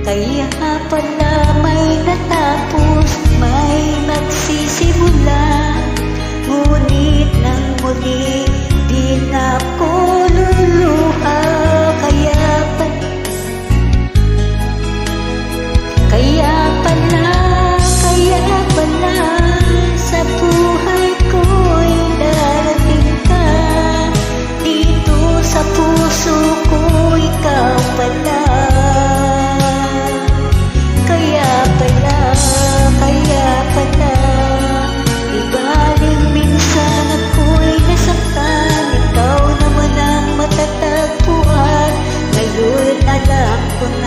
Kaya pala may natapos, may magsisimula. Ngunit nang muli di na ako